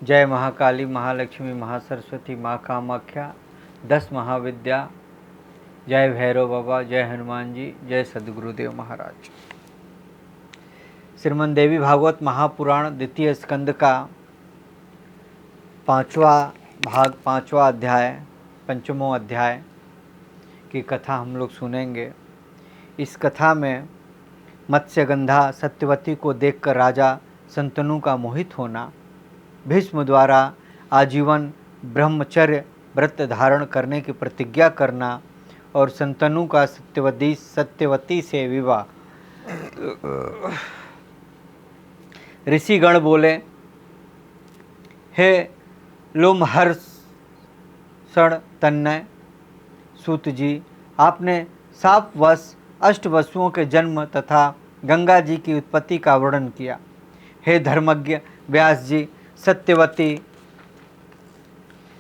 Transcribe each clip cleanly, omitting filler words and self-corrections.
जय महाकाली, महालक्ष्मी, महासरस्वती, माँ कामाख्या, 10 महाविद्या। जय भैरव बाबा, जय हनुमान जी, जय सद्गुरुदेव महाराज। श्रीमद् देवी भागवत महापुराण द्वितीय स्कंद का 5वां भाग, 5वां अध्याय, 5वां अध्याय की कथा हम लोग सुनेंगे। इस कथा में मत्स्यगंधा सत्यवती को देखकर राजा शंतनु का मोहित होना, भीष्म द्वारा आजीवन ब्रह्मचर्य व्रत धारण करने की प्रतिज्ञा करना और शंतनु का सत्यवती से विवाह। ऋषिगण बोले, हे लोमहर्षण तन्मय सूत जी, आपने शापवश 8 वसुओं के जन्म तथा गंगा जी की उत्पत्ति का वर्णन किया। हे धर्मज्ञ व्यास जी, सत्यवती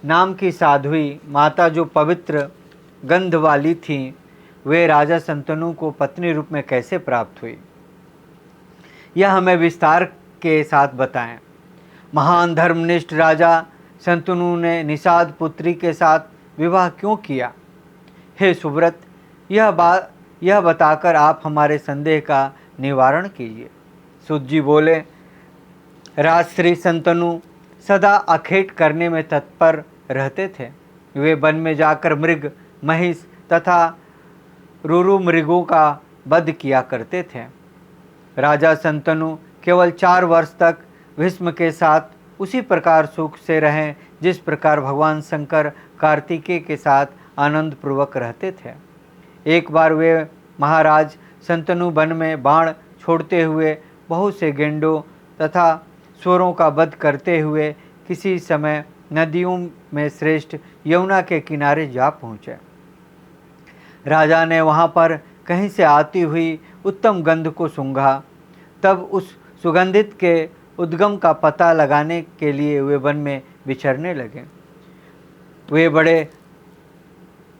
नाम की साध्वी माता जो पवित्र गंध वाली थीं, वे राजा शंतनु को पत्नी रूप में कैसे प्राप्त हुई, यह हमें विस्तार के साथ बताएं। महान धर्मनिष्ठ राजा शंतनु ने निषाद पुत्री के साथ विवाह क्यों किया? हे सुव्रत, यह बताकर आप हमारे संदेह का निवारण कीजिए। सूत जी बोले, राजश्री शंतनु सदा अखेट करने में तत्पर रहते थे। वे वन में जाकर मृग, महिष तथा रुरु मृगों का वध किया करते थे। राजा शंतनु केवल 4 वर्ष तक भीष्म के साथ उसी प्रकार सुख से रहें जिस प्रकार भगवान शंकर कार्तिकेय के साथ आनंद पूर्वक रहते थे। एक बार वे महाराज शंतनु वन में बाण छोड़ते हुए बहुत से गेंडों तथा सुअरों का वध करते हुए किसी समय नदियों में श्रेष्ठ यमुना के किनारे जा पहुँचे। राजा ने वहाँ पर कहीं से आती हुई उत्तम गंध को सूंघा। तब उस सुगंधित के उद्गम का पता लगाने के लिए वे वन में विचरने लगे। वे बड़े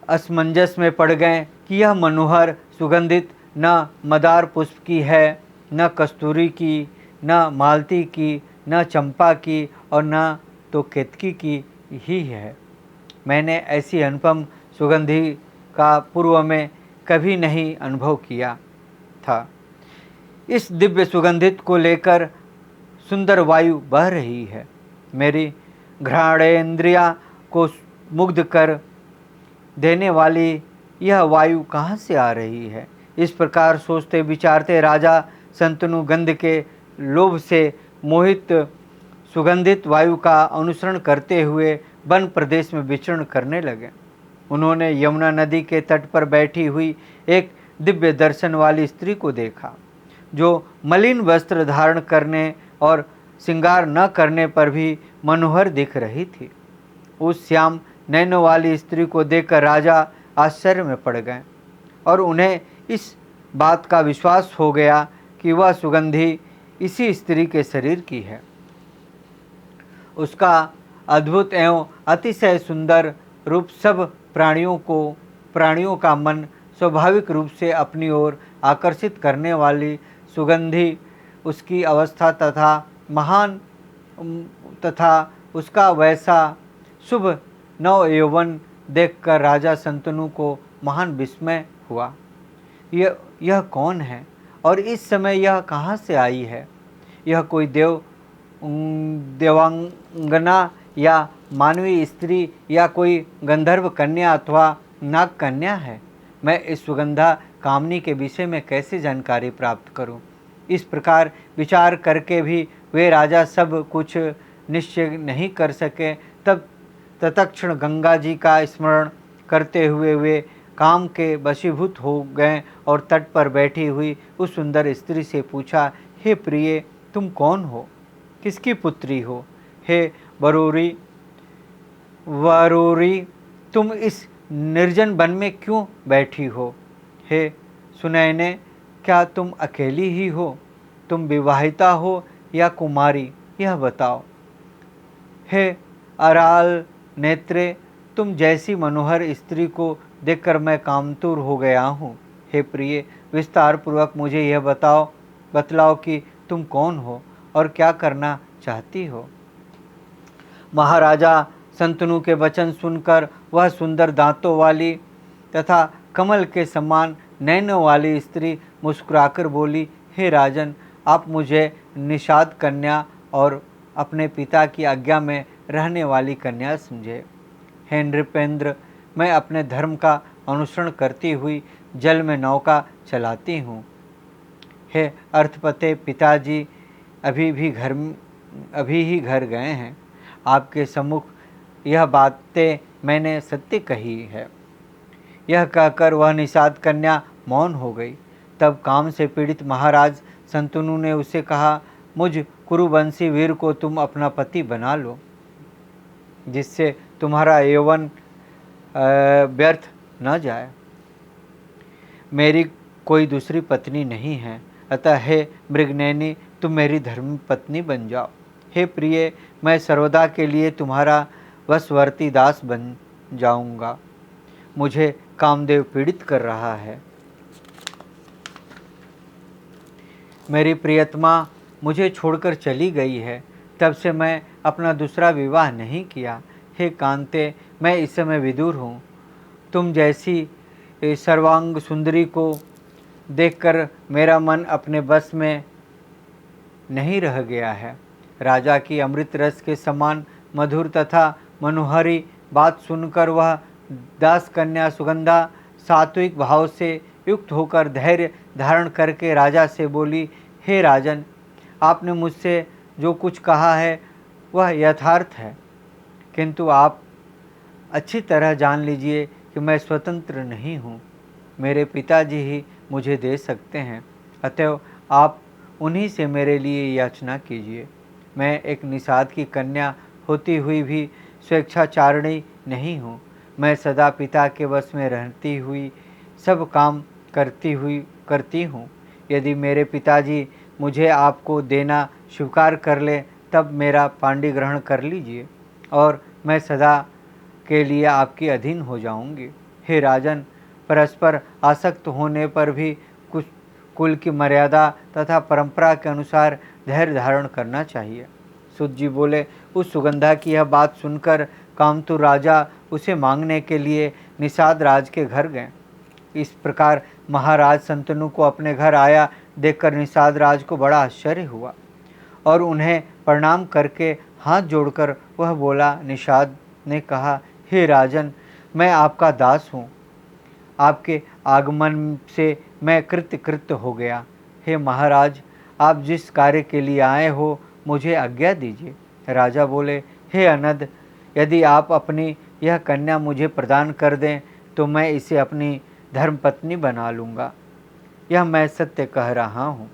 असमंजस में पड़ गए कि यह मनोहर सुगंधित न मदार पुष्प की है, न कस्तूरी की, न मालती की, न चंपा की और न तो केतकी की ही है। मैंने ऐसी अनुपम सुगंधि का पूर्व में कभी नहीं अनुभव किया था। इस दिव्य सुगंधित को लेकर सुंदर वायु बह रही है। मेरी घ्राणेन्द्रिया को मुग्ध कर देने वाली यह वायु कहाँ से आ रही है? इस प्रकार सोचते विचारते राजा शंतनु गंध के लोभ से मोहित सुगंधित वायु का अनुसरण करते हुए वन प्रदेश में विचरण करने लगे। उन्होंने यमुना नदी के तट पर बैठी हुई एक दिव्य दर्शन वाली स्त्री को देखा, जो मलिन वस्त्र धारण करने और श्रृंगार न करने पर भी मनोहर दिख रही थी। उस श्याम नैनों वाली स्त्री को देखकर राजा आश्चर्य में पड़ गए और उन्हें इस बात का विश्वास हो गया कि वह सुगंधी इसी स्त्री के शरीर की है। उसका अद्भुत एवं अतिशय सुंदर रूप सब प्राणियों का मन स्वाभाविक रूप से अपनी ओर आकर्षित करने वाली सुगंधी उसकी अवस्था तथा महान तथा उसका वैसा शुभ नव यौवन देखकर राजा शंतनु को महान विस्मय हुआ। यह कौन है और इस समय यह कहाँ से आई है? यह कोई देवांगना या मानवीय स्त्री या कोई गंधर्व कन्या अथवा नाग कन्या है? मैं इस सुगंधा कामनी के विषय में कैसे जानकारी प्राप्त करूं? इस प्रकार विचार करके भी वे राजा सब कुछ निश्चय नहीं कर सके। तब तत्क्षण गंगा जी का स्मरण करते हुए वे काम के वशीभूत हो गए और तट पर बैठी हुई उस सुंदर स्त्री से पूछा, हे प्रिय, तुम कौन हो? किसकी पुत्री हो? हे वरूरी, तुम इस निर्जन वन में क्यों बैठी हो? हे सुनैने, क्या तुम अकेली ही हो? तुम विवाहिता हो या कुमारी, यह बताओ। हे अराल नेत्रे, तुम जैसी मनोहर स्त्री को देखकर मैं कामतुर हो गया हूँ। हे प्रिय, विस्तार पूर्वक मुझे यह बतलाओ कि तुम कौन हो और क्या करना चाहती हो। महाराजा शंतनु के वचन सुनकर वह सुंदर दांतों वाली तथा कमल के समान नैनों वाली स्त्री मुस्कुराकर बोली, हे राजन, आप मुझे निषाद कन्या और अपने पिता की आज्ञा में रहने वाली कन्या समझे। हे नृपेंद्र, मैं अपने धर्म का अनुसरण करती हुई जल में नौका चलाती हूँ। हे अर्थपते पिताजी अभी ही घर गए हैं। आपके सम्मुख यह बातें मैंने सत्य कही है। यह कहकर वह निषाद कन्या मौन हो गई। तब काम से पीड़ित महाराज शंतनु ने उसे कहा, मुझ कुरुवंशी वीर को तुम अपना पति बना लो, जिससे तुम्हारा यौवन व्यर्थ न जाए। मेरी कोई दूसरी पत्नी नहीं है, अतः हे मृगनयनी, तुम मेरी धर्म पत्नी बन जाओ। हे प्रिय, मैं सर्वदा के लिए तुम्हारा वशवर्ती दास बन जाऊंगा। मुझे कामदेव पीड़ित कर रहा है। मेरी प्रियतमा मुझे छोड़कर चली गई है, तब से मैं अपना दूसरा विवाह नहीं किया। हे कांते, मैं इस समय विदुर हूँ। तुम जैसी सर्वांग सुंदरी को देखकर मेरा मन अपने बस में नहीं रह गया है। राजा की अमृत रस के समान मधुर तथा मनोहरी बात सुनकर वह दास कन्या सुगंधा सात्विक भाव से युक्त होकर धैर्य धारण करके राजा से बोली, हे राजन, आपने मुझसे जो कुछ कहा है वह यथार्थ है, किंतु आप अच्छी तरह जान लीजिए कि मैं स्वतंत्र नहीं हूँ। मेरे पिताजी ही मुझे दे सकते हैं, अतएव आप उन्हीं से मेरे लिए याचना कीजिए। मैं एक निषाद की कन्या होती हुई भी स्वेच्छाचारिणी नहीं हूँ। मैं सदा पिता के वश में रहती हुई सब काम करती हूँ। यदि मेरे पिताजी मुझे आपको देना स्वीकार कर ले, तब मेरा पांडी ग्रहण कर लीजिए और मैं सदा के लिए आपकी अधीन हो जाऊंगी। हे राजन, परस्पर आसक्त होने पर भी कुछ कुल की मर्यादा तथा परंपरा के अनुसार धैर्य धारण करना चाहिए। सूत जी बोले, उस सुगंधा की यह बात सुनकर कामतुर राजा उसे मांगने के लिए निषाद राज के घर गए। इस प्रकार महाराज शंतनु को अपने घर आया देखकर निषाद राज को बड़ा आश्चर्य हुआ और उन्हें प्रणाम करके हाथ जोड़कर वह बोला। निषाद ने कहा, हे राजन, मैं आपका दास हूँ। आपके आगमन से मैं कृत्य हो गया। हे महाराज, आप जिस कार्य के लिए आए हो मुझे आज्ञा दीजिए। राजा बोले, हे अनद, यदि आप अपनी यह कन्या मुझे प्रदान कर दें तो मैं इसे अपनी धर्मपत्नी बना लूँगा। यह मैं सत्य कह रहा हूँ।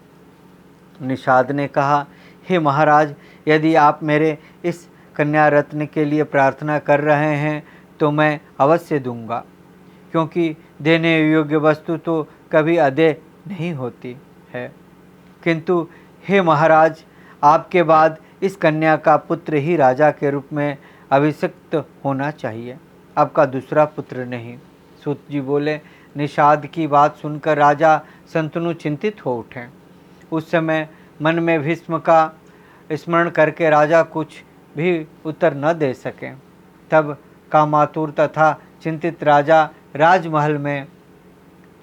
निषाद ने कहा, हे महाराज, यदि आप मेरे इस कन्या रत्न के लिए प्रार्थना कर रहे हैं तो मैं अवश्य दूंगा, क्योंकि देने योग्य वस्तु तो कभी अदेय नहीं होती है। किंतु हे महाराज, आपके बाद इस कन्या का पुत्र ही राजा के रूप में अभिषिक्त होना चाहिए, आपका दूसरा पुत्र नहीं। सूत जी बोले, निषाद की बात सुनकर राजा शंतनु चिंतित हो उठे। उस समय मन में भीष्म का स्मरण करके राजा कुछ भी उत्तर न दे सके। तब कामातुर तथा चिंतित राजा राजमहल में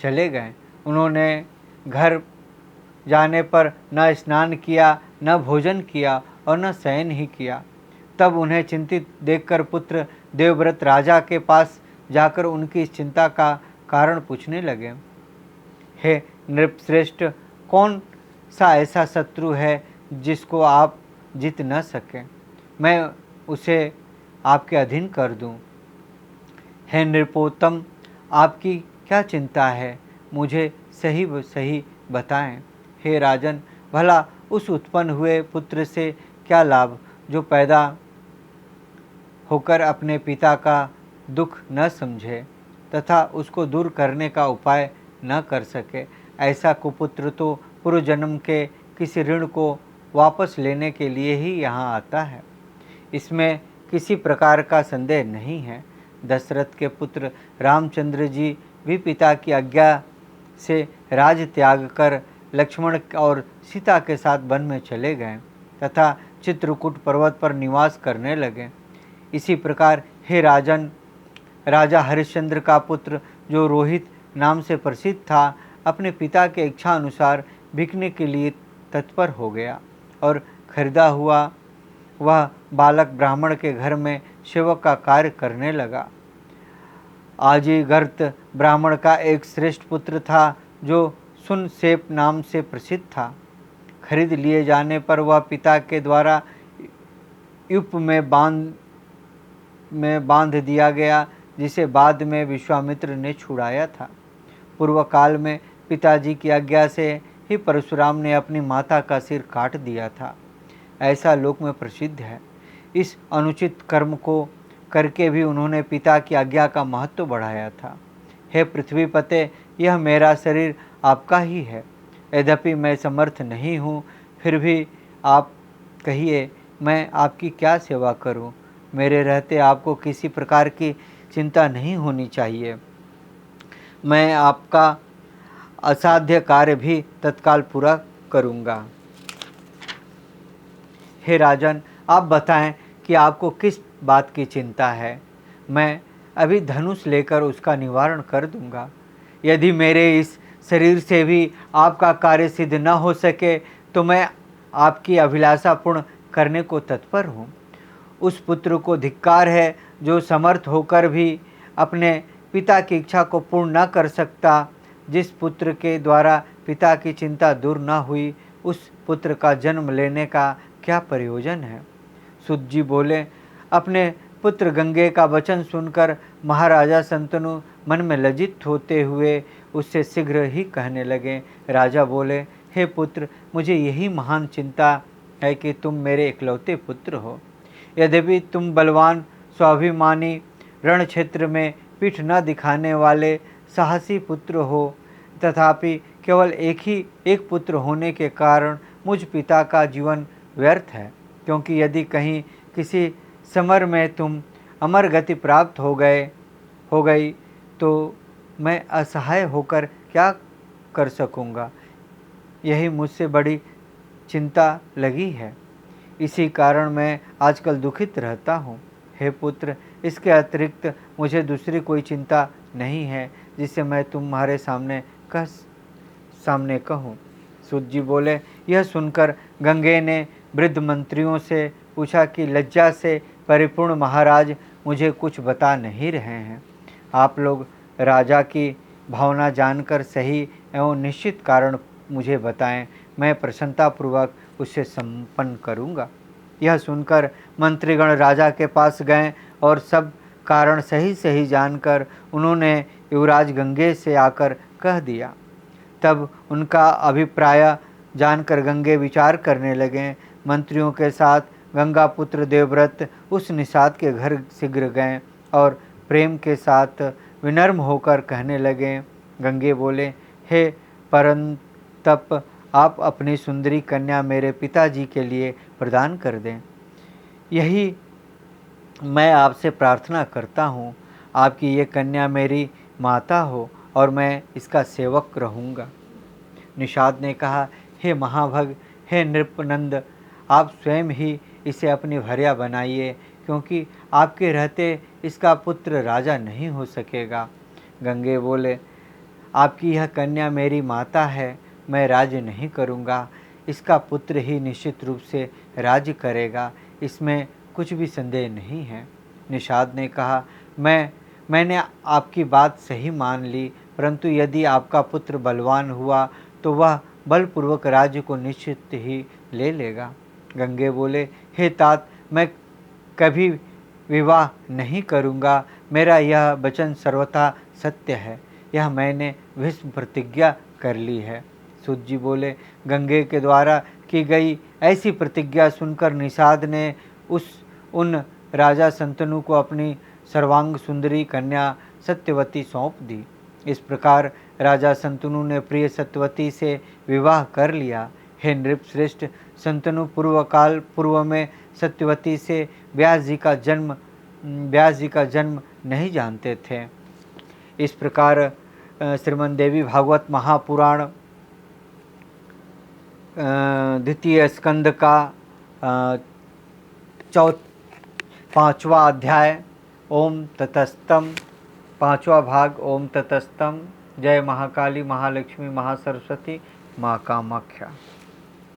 चले गए। उन्होंने घर जाने पर न स्नान किया, न भोजन किया और न शयन ही किया। तब उन्हें चिंतित देखकर पुत्र देवव्रत राजा के पास जाकर उनकी इस चिंता का कारण पूछने लगे। हे नृपश्रेष्ठ, कौन सा ऐसा शत्रु है जिसको आप जीत न सकें? मैं उसे आपके अधीन कर दूं। हे नृपोत्तम, आपकी क्या चिंता है? मुझे सही बताएं। हे राजन, भला उस उत्पन्न हुए पुत्र से क्या लाभ जो पैदा होकर अपने पिता का दुख न समझे तथा उसको दूर करने का उपाय न कर सके। ऐसा कुपुत्र तो पूर्व जन्म के किसी ऋण को वापस लेने के लिए ही यहाँ आता है। इसमें किसी प्रकार का संदेह नहीं है। दशरथ के पुत्र रामचंद्र जी भी पिता की आज्ञा से राज त्याग कर लक्ष्मण और सीता के साथ वन में चले गए तथा चित्रकूट पर्वत पर निवास करने लगे। इसी प्रकार हे राजन, राजा हरिश्चंद्र का पुत्र जो रोहित नाम से प्रसिद्ध था, अपने पिता के इच्छा अनुसार बिकने के लिए तत्पर हो गया और खरीदा हुआ वह बालक ब्राह्मण के घर में सेवक का कार्य करने लगा। आजीगर्त ब्राह्मण का एक श्रेष्ठ पुत्र था जो सुनसेप नाम से प्रसिद्ध था। खरीद लिए जाने पर वह पिता के द्वारा युप में बांध दिया गया, जिसे बाद में विश्वामित्र ने छुड़ाया था। पूर्व काल में पिताजी की आज्ञा से ही परशुराम ने अपनी माता का सिर काट दिया था, ऐसा लोक में प्रसिद्ध है। इस अनुचित कर्म को करके भी उन्होंने पिता की आज्ञा का महत्व बढ़ाया था। हे पृथ्वीपते, यह मेरा शरीर आपका ही है। यद्यपि मैं समर्थ नहीं हूँ, फिर भी आप कहिए मैं आपकी क्या सेवा करूँ। मेरे रहते आपको किसी प्रकार की चिंता नहीं होनी चाहिए। मैं आपका असाध्य कार्य भी तत्काल पूरा करूँगा। हे राजन, आप बताएं कि आपको किस बात की चिंता है। मैं अभी धनुष लेकर उसका निवारण कर दूंगा। यदि मेरे इस शरीर से भी आपका कार्य सिद्ध न हो सके तो मैं आपकी अभिलाषा पूर्ण करने को तत्पर हूँ। उस पुत्र को धिक्कार है जो समर्थ होकर भी अपने पिता की इच्छा को पूर्ण न कर सकता। जिस पुत्र के द्वारा पिता की चिंता दूर न हुई, उस पुत्र का जन्म लेने का क्या प्रयोजन है। सुत जी बोले, अपने पुत्र गंगे का वचन सुनकर महाराजा शंतनु मन में लज्जित होते हुए उससे शीघ्र ही कहने लगे। राजा बोले, हे पुत्र, मुझे यही महान चिंता है कि तुम मेरे इकलौते पुत्र हो। यद्यपि तुम बलवान, स्वाभिमानी, रण क्षेत्र में पीठ न दिखाने वाले साहसी पुत्र हो, तथापि केवल एक पुत्र होने के कारण मुझ पिता का जीवन व्यर्थ है। क्योंकि यदि कहीं किसी समर में तुम अमर गति प्राप्त हो गई तो मैं असहाय होकर क्या कर सकूँगा। यही मुझसे बड़ी चिंता लगी है। इसी कारण मैं आजकल दुखित रहता हूँ। हे पुत्र, इसके अतिरिक्त मुझे दूसरी कोई चिंता नहीं है जिसे मैं तुम्हारे सामने कहूँ। सूत जी बोले, यह सुनकर गंगे ने वृद्ध मंत्रियों से पूछा कि लज्जा से परिपूर्ण महाराज मुझे कुछ बता नहीं रहे हैं। आप लोग राजा की भावना जानकर सही एवं निश्चित कारण मुझे बताएं, मैं प्रसन्नतापूर्वक उससे संपन्न करूँगा। यह सुनकर मंत्रीगण राजा के पास गए और सब कारण सही सही जानकर उन्होंने युवराज गंगे से आकर कह दिया। तब उनका अभिप्राय जानकर गंगे विचार करने लगे। मंत्रियों के साथ गंगा पुत्र देवव्रत उस निषाद के घर शीघ्र गए और प्रेम के साथ विनम्र होकर कहने लगे। गंगे बोले, हे परंतप, आप अपनी सुंदरी कन्या मेरे पिताजी के लिए प्रदान कर दें। यही मैं आपसे प्रार्थना करता हूँ। आपकी ये कन्या मेरी माता हो और मैं इसका सेवक रहूँगा। निषाद ने कहा, हे महाभग, हे नृपनंद, आप स्वयं ही इसे अपनी भार्या बनाइए, क्योंकि आपके रहते इसका पुत्र राजा नहीं हो सकेगा। गंगे बोले, आपकी यह कन्या मेरी माता है, मैं राज्य नहीं करूँगा। इसका पुत्र ही निश्चित रूप से राज्य करेगा, इसमें कुछ भी संदेह नहीं है। निषाद ने कहा, मैंने आपकी बात सही मान ली, परंतु यदि आपका पुत्र बलवान हुआ तो वह बलपूर्वक राज्य को निश्चित ही ले लेगा। गंगे बोले, हे तात, मैं कभी विवाह नहीं करूँगा। मेरा यह वचन सर्वथा सत्य है। यह मैंने भीष्म प्रतिज्ञा कर ली है। सूत जी बोले, गंगे के द्वारा की गई ऐसी प्रतिज्ञा सुनकर निषाद ने उन राजा शंतनु को अपनी सर्वांग सुंदरी कन्या सत्यवती सौंप दी। इस प्रकार राजा शंतनु ने प्रिय सत्यवती से विवाह कर लिया। हे नृपश्रेष्ठ, शंतनु पूर्व में सत्यवती से व्यास जी का जन्म नहीं जानते थे। इस प्रकार श्रीमद् देवी भागवत महापुराण द्वितीय स्कंद का पांचवा अध्याय ओम ततस्तम, पांचवा भाग ओम ततस्तम। जय महाकाली, महालक्ष्मी, महासरस्वती, माँ कामाख्या।